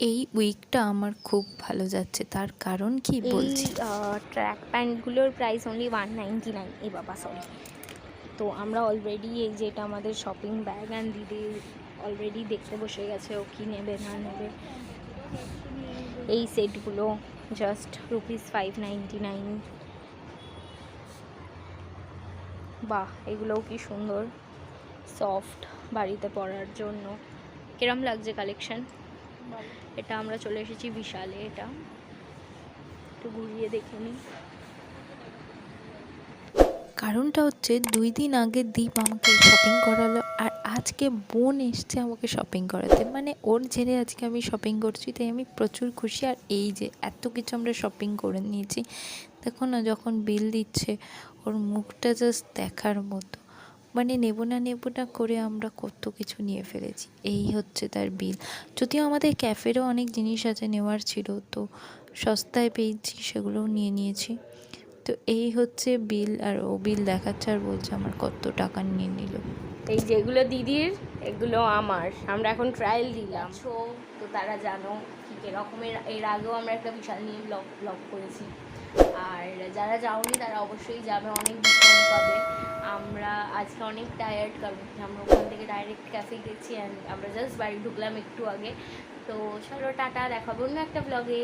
এই উইকটা আমার খুব ভালো যাচ্ছে, তার কারণ কি বলছি। ট্র্যাক প্যান্টগুলোর প্রাইস অনলি 199। এ বাবা সরি। তো আমরা অলরেডি এই যে এটা আমাদের শপিং ব্যাগ, অ্যান্ড দিদি অলরেডি দেখতে বসে গেছে ও কী নেবে না নেবে। এই সেটগুলো জাস্ট ₹599। বাহ, এগুলোও কি সুন্দর, সফট, বাড়িতে পরার জন্য। কিরম লাগছে কালেকশন? এটা আমরা চলে এসেছি বিশালে, এটা একটু ঘুরিয়ে দেখে নিই। কারণটা হচ্ছে 2 দিন আগে দীপ আমাকে শপিং করালো, আর আজকে বোন এসছে আমাকে শপিং করাতে, মানে ওর ছেড়ে আজকে আমি শপিং করছি, তাই আমি প্রচুর খুশি। আর এই যে এত কিছু আমরা শপিং করে নিয়েছি, দেখো না যখন বিল দিচ্ছে ওর মুখটা জাস্ট দেখার মতো, মানে নেব না করে আমরা কত কিছু নিয়ে ফেলেছি। এই হচ্ছে তার বিল। যদিও আমাদের ক্যাফেরও অনেক জিনিস আছে নেওয়ার ছিল, তো সস্তায় পেয়েছি সেগুলোও নিয়ে নিয়েছি। তো এই হচ্ছে বিল, আর ও বিল দেখাচ্ছে আর বলছে আমার কত টাকা নিয়ে নিল। এই যেগুলো দিদির, এগুলো আমার। আমরা এখন ট্রায়াল দিলাম, তো তারা জানো কি রকমের। এর আগেও আমরা একটা বিশাল নিয়ে ব্লগ করেছি, আর যারা যাওনি তারা অবশ্যই যাবে, অনেক ডিসকাউন্ট পাবে। আমরা আজকে অনেক টায়ার্ড, কারণ আমরা ওখান থেকে ডাইরেক্ট ক্যাফে গেছি, অ্যান্ড আমরা জাস্ট বাড়ি ঢুকলাম একটু আগে। তো চলো টাটা, দেখাবো অন্য একটা ব্লগে।